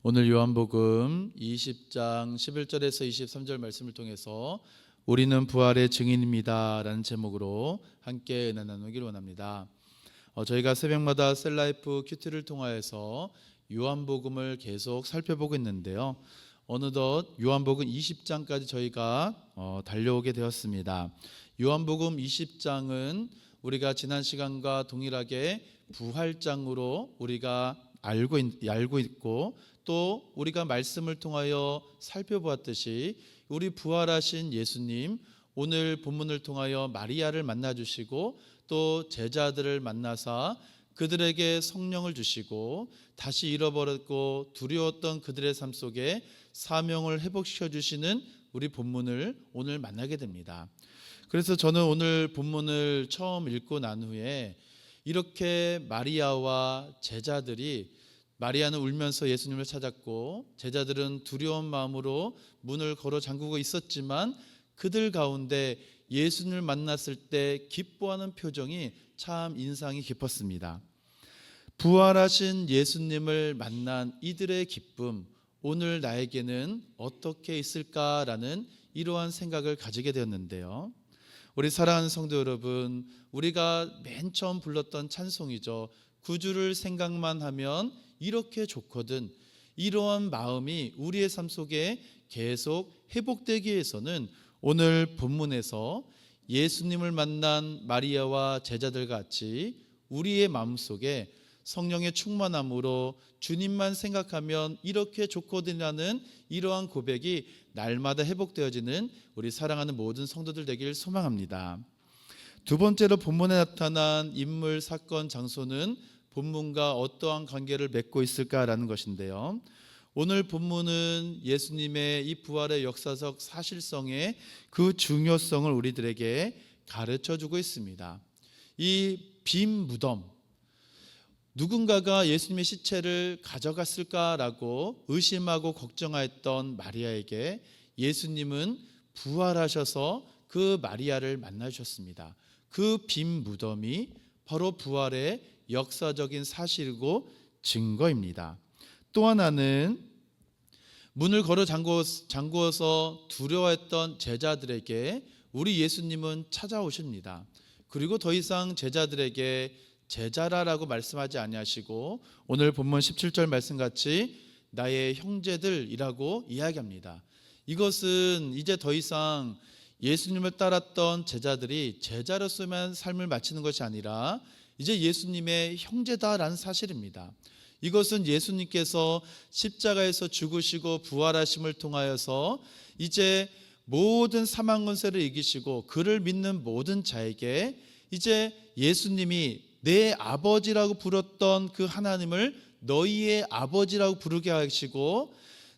오늘 요한복음 20장 11절에서 23절 말씀을 통해서 우리는 부활의 증인입니다 라는 제목으로 함께 은혜 나누길 원합니다. 저희가 새벽마다 셀라이프 큐티를 통하여서 요한복음을 계속 살펴보고 있는데요, 어느덧 요한복음 20장까지 저희가 달려오게 되었습니다. 요한복음 20장은 우리가 지난 시간과 동일하게 부활장으로 우리가 알고 있고, 또 우리가 말씀을 통하여 살펴보았듯이 우리 부활하신 예수님, 오늘 본문을 통하여 마리아를 만나주시고 또 제자들을 만나사 그들에게 성령을 주시고 다시 잃어버렸고 두려웠던 그들의 삶 속에 사명을 회복시켜 주시는 우리 본문을 오늘 만나게 됩니다. 그래서 저는 오늘 본문을 처음 읽고 난 후에 이렇게 마리아와 제자들이, 마리아는 울면서 예수님을 찾았고 제자들은 두려운 마음으로 문을 걸어 잠그고 있었지만 그들 가운데 예수님을 만났을 때 기뻐하는 표정이 참 인상이 깊었습니다. 부활하신 예수님을 만난 이들의 기쁨, 오늘 나에게는 어떻게 있을까라는 이러한 생각을 가지게 되었는데요, 우리 사랑하는 성도 여러분, 우리가 맨 처음 불렀던 찬송이죠. 구주를 생각만 하면 이렇게 좋거든. 이러한 마음이 우리의 삶 속에 계속 회복되기 위해서는 오늘 본문에서 예수님을 만난 마리아와 제자들 같이 우리의 마음속에 성령의 충만함으로 주님만 생각하면 이렇게 좋거든이라는 이러한 고백이 날마다 회복되어지는 우리 사랑하는 모든 성도들 되길 소망합니다. 두 번째로 본문에 나타난 인물, 사건, 장소는 본문과 어떠한 관계를 맺고 있을까라는 것인데요, 오늘 본문은 예수님의 이 부활의 역사적 사실성의 그 중요성을 우리들에게 가르쳐주고 있습니다. 이 빈 무덤, 누군가가 예수님의 시체를 가져갔을까라고 의심하고 걱정하였던 마리아에게 예수님은 부활하셔서 그 마리아를 만나주셨습니다. 그 빈 무덤이 바로 부활의 역사적인 사실이고 증거입니다. 또 하나는 문을 걸어 잠그어서 두려워했던 제자들에게 우리 예수님은 찾아오십니다. 그리고 더 이상 제자들에게 제자라라고 말씀하지 아니하시고 오늘 본문 17절 말씀같이 나의 형제들이라고 이야기합니다. 이것은 이제 더 이상 예수님을 따랐던 제자들이 제자로서만 삶을 마치는 것이 아니라 이제 예수님의 형제다라는 사실입니다. 이것은 예수님께서 십자가에서 죽으시고 부활하심을 통하여서 이제 모든 사망 권세를 이기시고 그를 믿는 모든 자에게 이제 예수님이 내 아버지라고 불렀던 그 하나님을 너희의 아버지라고 부르게 하시고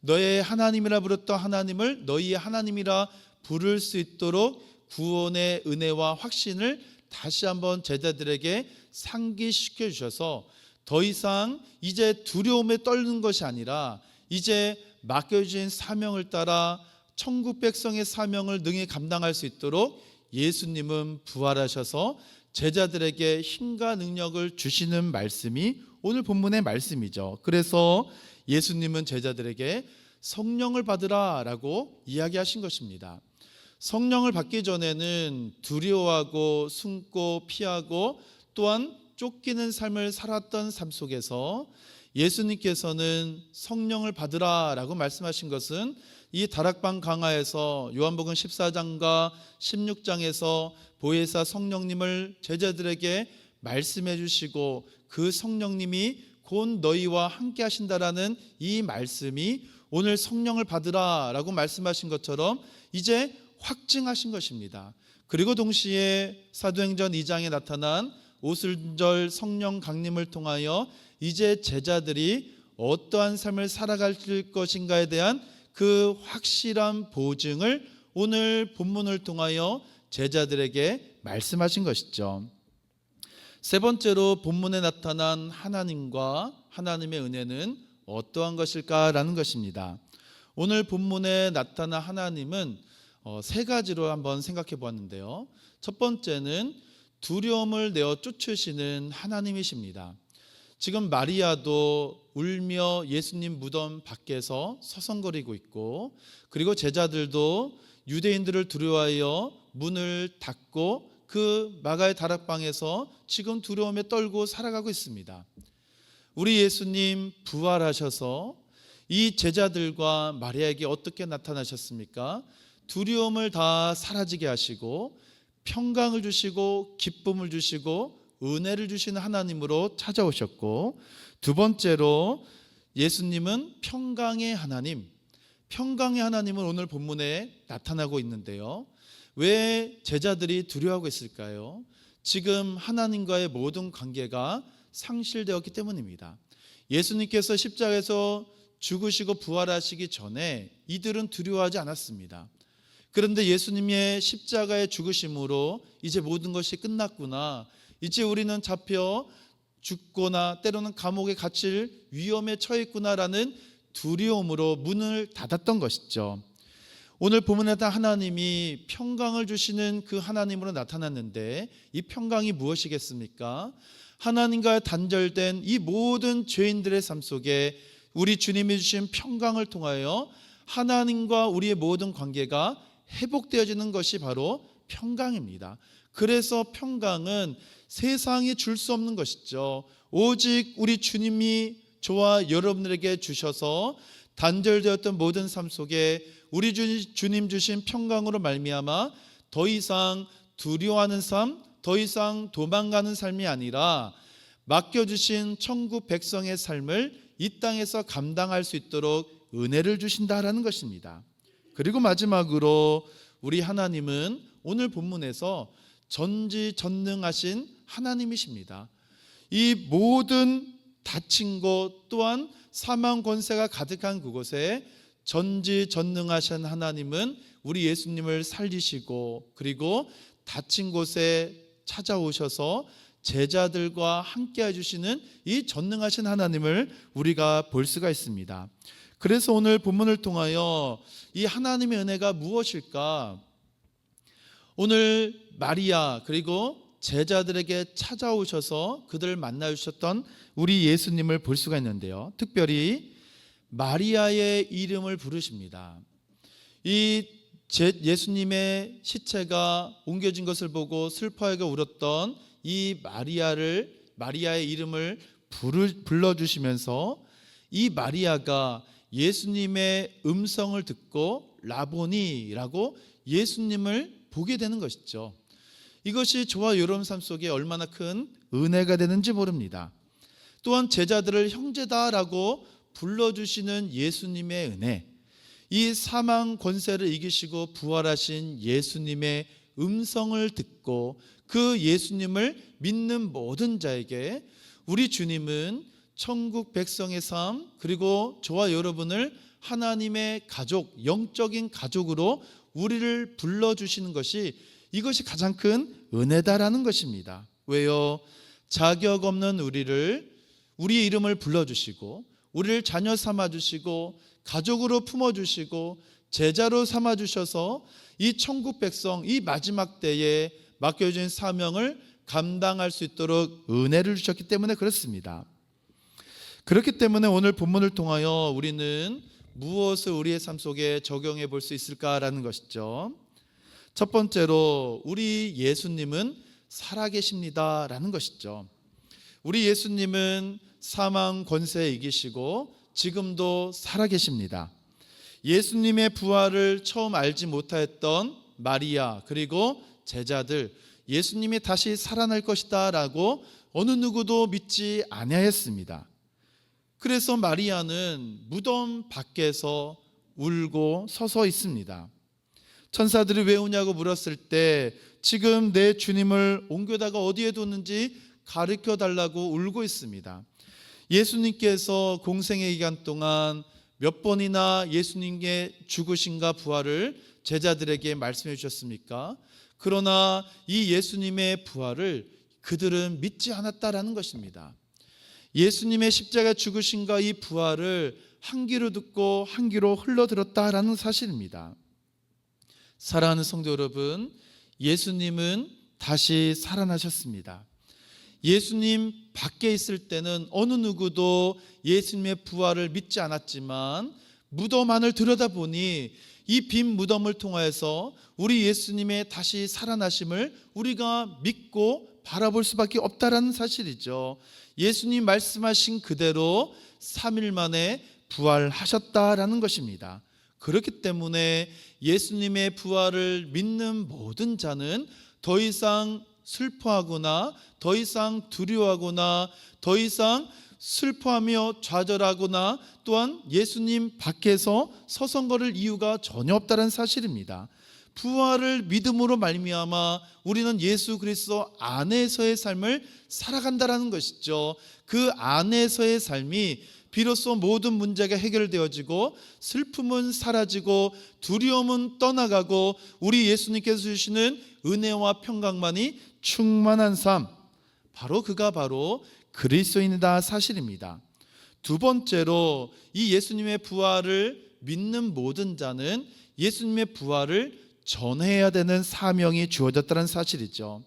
너의 하나님이라 불렀던 하나님을 너희의 하나님이라 부를 수 있도록 구원의 은혜와 확신을 다시 한번 제자들에게 상기시켜 주셔서 더 이상 이제 두려움에 떨는 것이 아니라 이제 맡겨주신 사명을 따라 천국 백성의 사명을 능히 감당할 수 있도록 예수님은 부활하셔서 제자들에게 힘과 능력을 주시는 말씀이 오늘 본문의 말씀이죠. 그래서 예수님은 제자들에게 성령을 받으라 라고 이야기하신 것입니다. 성령을 받기 전에는 두려워하고 숨고 피하고 또한 쫓기는 삶을 살았던 삶 속에서 예수님께서는 성령을 받으라 라고 말씀하신 것은 이 다락방 강화에서 요한복음 14장과 16장에서 보혜사 성령님을 제자들에게 말씀해 주시고 그 성령님이 곧 너희와 함께 하신다라는 이 말씀이 오늘 성령을 받으라 라고 말씀하신 것처럼 이제 확증하신 것입니다. 그리고 동시에 사도행전 2장에 나타난 오순절 성령 강림을 통하여 이제 제자들이 어떠한 삶을 살아갈 것인가에 대한 그 확실한 보증을 오늘 본문을 통하여 제자들에게 말씀하신 것이죠. 세 번째로 본문에 나타난 하나님과 하나님의 은혜는 어떠한 것일까라는 것입니다. 오늘 본문에 나타난 하나님은 세 가지로 한번 생각해 보았는데요, 첫 번째는 두려움을 내어 쫓으시는 하나님이십니다. 지금 마리아도 울며 예수님 무덤 밖에서 서성거리고 있고, 그리고 제자들도 유대인들을 두려워하여 문을 닫고 그 마가의 다락방에서 지금 두려움에 떨고 살아가고 있습니다. 우리 예수님 부활하셔서 이 제자들과 마리아에게 어떻게 나타나셨습니까? 두려움을 다 사라지게 하시고 평강을 주시고 기쁨을 주시고 은혜를 주시는 하나님으로 찾아오셨고, 두 번째로 예수님은 평강의 하나님, 평강의 하나님은 오늘 본문에 나타나고 있는데요. 왜 제자들이 두려워하고 있을까요? 지금 하나님과의 모든 관계가 상실되었기 때문입니다. 예수님께서 십자가에서 죽으시고 부활하시기 전에 이들은 두려워하지 않았습니다. 그런데 예수님의 십자가의 죽으심으로 이제 모든 것이 끝났구나, 이제 우리는 잡혀 죽거나 때로는 감옥에 갇힐 위험에 처했구나라는 두려움으로 문을 닫았던 것이죠. 오늘 본문에 하나님이 평강을 주시는 그 하나님으로 나타났는데, 이 평강이 무엇이겠습니까? 하나님과 단절된 이 모든 죄인들의 삶 속에 우리 주님이 주신 평강을 통하여 하나님과 우리의 모든 관계가 회복되어지는 것이 바로 평강입니다. 그래서 평강은 세상이 줄 수 없는 것이죠. 오직 우리 주님이 저와 여러분들에게 주셔서 단절되었던 모든 삶 속에 우리 주님 주신 평강으로 말미암아 더 이상 두려워하는 삶, 더 이상 도망가는 삶이 아니라 맡겨주신 천국 백성의 삶을 이 땅에서 감당할 수 있도록 은혜를 주신다라는 것입니다. 그리고 마지막으로 우리 하나님은 오늘 본문에서 전지전능하신 하나님이십니다. 이 모든 닫힌 곳 또한 사망 권세가 가득한 그곳에 전지전능하신 하나님은 우리 예수님을 살리시고, 그리고 닫힌 곳에 찾아오셔서 제자들과 함께 해주시는 이 전능하신 하나님을 우리가 볼 수가 있습니다. 그래서 오늘 본문을 통하여 이 하나님의 은혜가 무엇일까? 오늘 마리아 그리고 제자들에게 찾아오셔서 그들을 만나주셨던 우리 예수님을 볼 수가 있는데요. 특별히 마리아의 이름을 부르십니다. 이 예수님의 시체가 옮겨진 것을 보고 슬퍼하게 울었던 이 마리아의 이름을 불러주시면서 이 마리아가 예수님의 음성을 듣고 라보니라고 예수님을 보게 되는 것이죠. 이것이 저와 여러분 삶 속에 얼마나 큰 은혜가 되는지 모릅니다. 또한 제자들을 형제다라고 불러주시는 예수님의 은혜, 이 사망 권세를 이기시고 부활하신 예수님의 음성을 듣고 그 예수님을 믿는 모든 자에게 우리 주님은 천국 백성의 삶, 그리고 저와 여러분을 하나님의 가족, 영적인 가족으로 우리를 불러주시는 것이, 이것이 가장 큰 은혜다라는 것입니다. 왜요? 자격 없는 우리의 이름을 불러주시고 우리를 자녀 삼아주시고 가족으로 품어주시고 제자로 삼아주셔서 이 천국 백성, 이 마지막 때에 맡겨진 사명을 감당할 수 있도록 은혜를 주셨기 때문에 그렇습니다. 그렇기 때문에 오늘 본문을 통하여 우리는 무엇을 우리의 삶 속에 적용해 볼 수 있을까라는 것이죠. 첫 번째로 우리 예수님은 살아계십니다라는 것이죠. 우리 예수님은 사망 권세에 이기시고 지금도 살아계십니다. 예수님의 부활을 처음 알지 못하였던 마리아 그리고 제자들, 예수님이 다시 살아날 것이다 라고 어느 누구도 믿지 아니하였습니다. 그래서 마리아는 무덤 밖에서 울고 서서 있습니다. 천사들이 왜 우냐고 물었을 때 지금 내 주님을 옮겨다가 어디에 뒀는지 가르쳐 달라고 울고 있습니다. 예수님께서 공생의 기간 동안 몇 번이나 예수님의 죽으심과 부활을 제자들에게 말씀해 주셨습니까? 그러나 이 예수님의 부활을 그들은 믿지 않았다라는 것입니다. 예수님의 십자가 죽으심과 이 부활을 한 귀로 듣고 한 귀로 흘러들었다라는 사실입니다. 사랑하는 성도 여러분, 예수님은 다시 살아나셨습니다. 예수님 밖에 있을 때는 어느 누구도 예수님의 부활을 믿지 않았지만 무덤 안을 들여다보니 이 빈 무덤을 통하여서 우리 예수님의 다시 살아나심을 우리가 믿고 바라볼 수밖에 없다라는 사실이죠. 예수님 말씀하신 그대로 3일 만에 부활하셨다라는 것입니다. 그렇기 때문에 예수님의 부활을 믿는 모든 자는 더 이상 슬퍼하거나 더 이상 두려워하거나 더 이상 슬퍼하며 좌절하거나 또한 예수님 밖에서 서성거릴 이유가 전혀 없다는 사실입니다. 부활을 믿음으로 말미암아 우리는 예수 그리스도 안에서의 삶을 살아간다라는 것이죠. 그 안에서의 삶이 비로소 모든 문제가 해결되어지고 슬픔은 사라지고 두려움은 떠나가고 우리 예수님께서 주시는 은혜와 평강만이 충만한 삶, 바로 그리스도인이다 사실입니다. 두 번째로 이 예수님의 부활을 믿는 모든 자는 예수님의 부활을 전해야 되는 사명이 주어졌다는 사실이죠.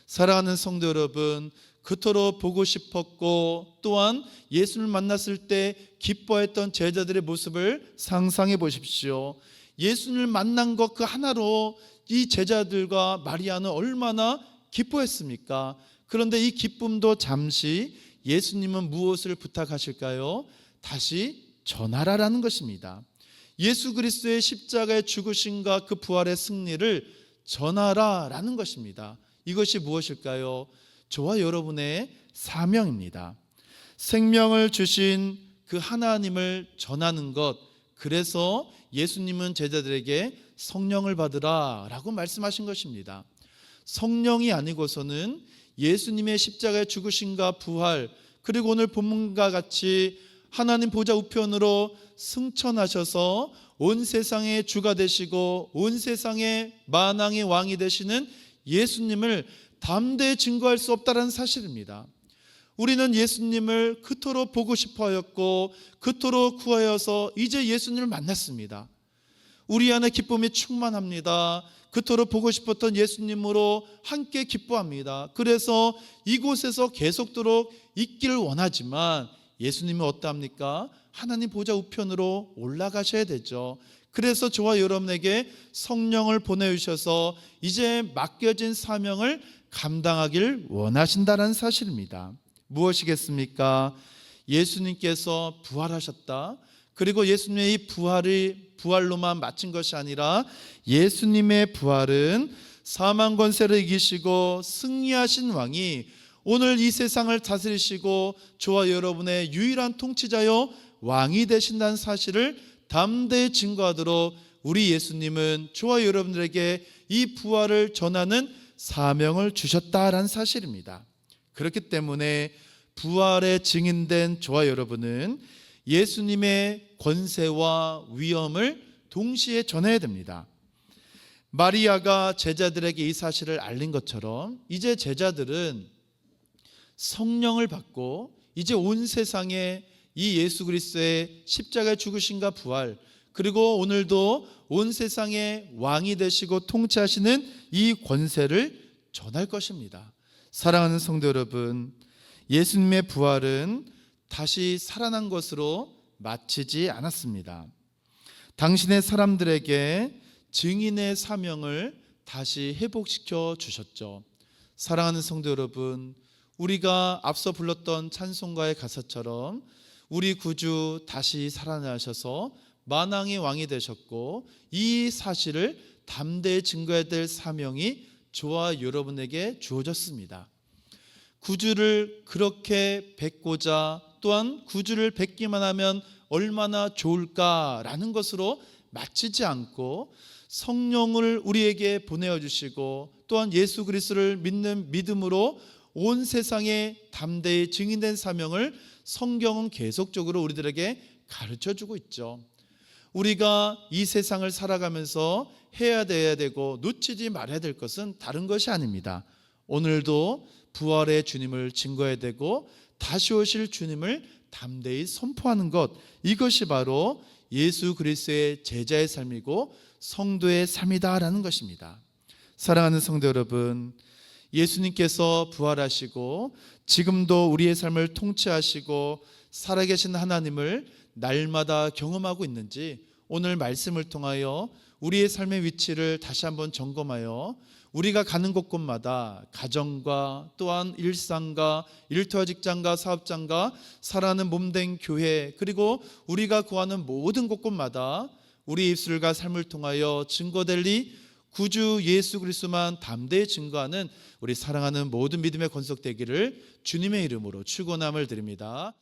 사랑하는 성도 여러분, 그토록 보고 싶었고 또한 예수를 만났을 때 기뻐했던 제자들의 모습을 상상해 보십시오. 예수를 만난 것 그 하나로 이 제자들과 마리아는 얼마나 기뻐했습니까? 그런데 이 기쁨도 잠시 예수님은 무엇을 부탁하실까요? 다시 전하라라는 것입니다. 예수 그리스도의 십자가의 죽으심과 그 부활의 승리를 전하라라는 것입니다. 이것이 무엇일까요? 저와 여러분의 사명입니다. 생명을 주신 그 하나님을 전하는 것, 그래서 예수님은 제자들에게 성령을 받으라 라고 말씀하신 것입니다. 성령이 아니고서는 예수님의 십자가의 죽으심과 부활, 그리고 오늘 본문과 같이 하나님 보좌 우편으로 승천하셔서 온 세상의 주가 되시고 온 세상의 만왕의 왕이 되시는 예수님을 담대히 증거할 수 없다는 사실입니다. 우리는 예수님을 그토록 보고 싶어 하였고 그토록 구하여서 이제 예수님을 만났습니다. 우리 안에 기쁨이 충만합니다. 그토록 보고 싶었던 예수님으로 함께 기뻐합니다. 그래서 이곳에서 계속도록 있기를 원하지만 예수님은 어떠합니까? 하나님 보좌 우편으로 올라가셔야 되죠. 그래서 저와 여러분에게 성령을 보내주셔서 이제 맡겨진 사명을 감당하길 원하신다는 사실입니다. 무엇이겠습니까? 예수님께서 부활하셨다. 그리고 예수님의 이 부활로만 마친 것이 아니라 예수님의 부활은 사망 권세를 이기시고 승리하신 왕이 오늘 이 세상을 다스리시고 저와 여러분의 유일한 통치자요 왕이 되신다는 사실을 담대히 증거하도록 우리 예수님은 저와 여러분들에게 이 부활을 전하는 사명을 주셨다라는 사실입니다. 그렇기 때문에 부활의 증인된 저와 여러분은 예수님의 권세와 위엄을 동시에 전해야 됩니다. 마리아가 제자들에게 이 사실을 알린 것처럼 이제 제자들은 성령을 받고 이제 온 세상에 이 예수 그리스도의 십자가의 죽으심과 부활, 그리고 오늘도 온 세상의 왕이 되시고 통치하시는 이 권세를 전할 것입니다. 사랑하는 성도 여러분, 예수님의 부활은 다시 살아난 것으로 마치지 않았습니다. 당신의 사람들에게 증인의 사명을 다시 회복시켜 주셨죠. 사랑하는 성도 여러분, 우리가 앞서 불렀던 찬송가의 가사처럼 우리 구주 다시 살아나셔서 만왕의 왕이 되셨고 이 사실을 담대히 증거해야 될 사명이 저와 여러분에게 주어졌습니다. 구주를 그렇게 뵙고자 또한 구주를 뵙기만 하면 얼마나 좋을까라는 것으로 마치지 않고 성령을 우리에게 보내어 주시고 또한 예수 그리스도를 믿는 믿음으로 온 세상에 담대히 증인된 사명을 성경은 계속적으로 우리들에게 가르쳐주고 있죠. 우리가 이 세상을 살아가면서 해야 되고 놓치지 말아야 될 것은 다른 것이 아닙니다. 오늘도 부활의 주님을 증거해야 되고 다시 오실 주님을 담대히 선포하는 것, 이것이 바로 예수 그리스도의 제자의 삶이고 성도의 삶이다라는 것입니다. 사랑하는 성도 여러분, 예수님께서 부활하시고 지금도 우리의 삶을 통치하시고 살아계신 하나님을 날마다 경험하고 있는지 오늘 말씀을 통하여 우리의 삶의 위치를 다시 한번 점검하여 우리가 가는 곳곳마다 가정과 또한 일상과 일터와 직장과 사업장과 살아가는 몸된 교회 그리고 우리가 구하는 모든 곳곳마다 우리 입술과 삶을 통하여 증거될 이 구주 예수 그리스도만 담대히 증거하는 우리 사랑하는 모든 믿음의 권속되기를 주님의 이름으로 축원함을 드립니다.